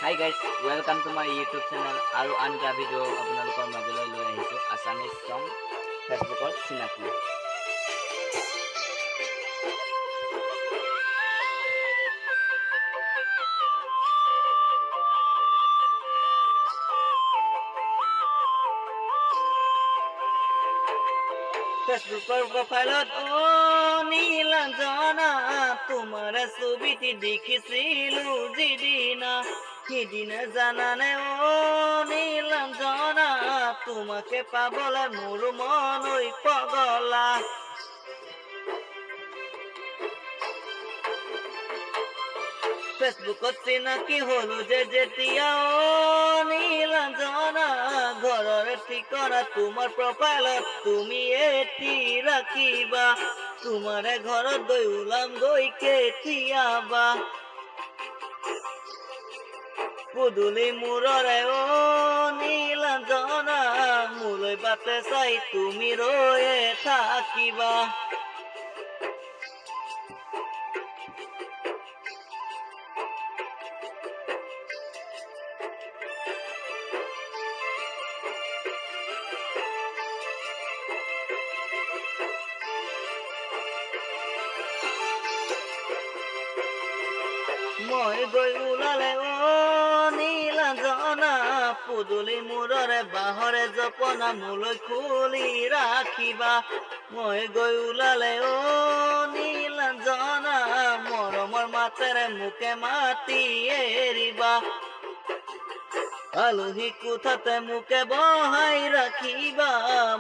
Hi guys, welcome to my YouTube channel. Aru anta video আপোনালোকৰ মাজলৈ লৈ আহিছো আছামিজ সং ফেচবুকত চিনাকি। ফেসবুকৰ প্ৰফাইলত নীলাঞ্জনা তোমাৰ ছবিটি দেখিছিলো যিদিনা সিদিনা জানানে নীলাঞ্জনা তোমাকে পাবলৈ মোৰ মন পগলা। ফেসবুকত চিনাকি হলো যেতিয়া নীলাঞ্জনা ঘৰৰ ঠিকনা তোমাৰ প্ৰফাইলত তুমি এটি ৰাখিবা তোমাৰে ঘৰত গৈ ওলাম গৈ কেতিয়াবা পদূলি মূৰৰে নীলাঞ্জনা মোলৈ বাটে চাই তুমি ৰৈয়ে থাকিবা। মই গৈ ওলালে নীলাঞ্জনা পদূলি মূৰৰে বাঁহৰে জপনা মোলৈ খুলি ৰাখিবা। মই গৈ ওলালে নীলাঞ্জনা মৰমৰ মাতেৰে মোকে মাতি এৰিবা। আলহী কোঠাতে মোকে বহাই ৰাখিবা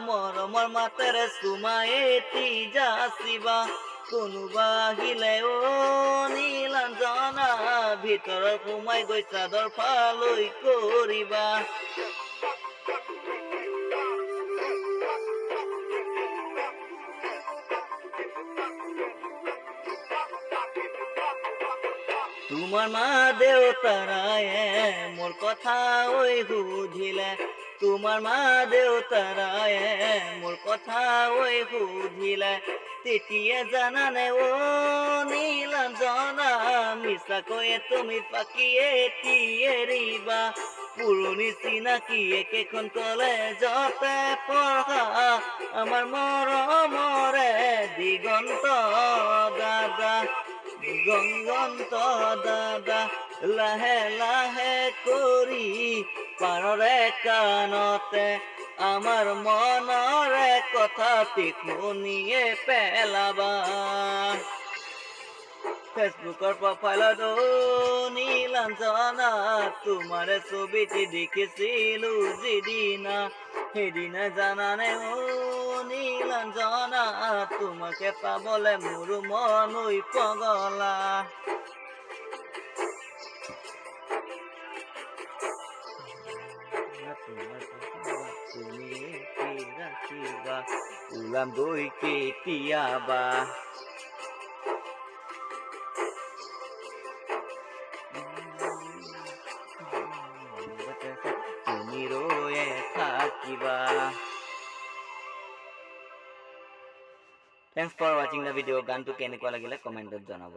মৰমৰ মাতেৰে চুমা এটি যাচিবা। কোনোবা আহিলে নীলাঞ্জনা ভিতৰত সোমাই গৈ চাদৰ ফালৈ কৰিবা। তোমাৰ মা দেউতাৰায়ে মোৰ কথা সুধিলে তোমাৰ মা দেউতাৰায়ে মোৰ কথা সুধিলে তেতিয়া জানানে নীলাঞ্জনা মিছাকৈয়ে তুমি ফাঁকি এটি এৰিবা। পুৰণি চিনাকি একেখন কলেজতে পঢ়া আমাৰ মৰমৰে দিগন্ত দাদা দিগন্ত দাদা লাহে লাহে কৰি পাৰৰে কাণতে আমাৰ মনৰে কথাটি শুনিয়ে পেলাবা। ফেসবুকৰ প্ৰফাইলত নীলাঞ্জনা তোমাৰে ছবিটি দেখিছিলো যিদিনা সেইদিনা জানানে নীলাঞ্জনা তোমাকে পাবলৈ মোৰ মন পগলা। তুমি ৰাখিবা ওলাম গৈ কেতিয়াবা। তুমি ৰৈয়ে থাকিবা। Thanks for watching the video. গানটো কেনেকুৱা লাগিলে কমেন্টত জনাব।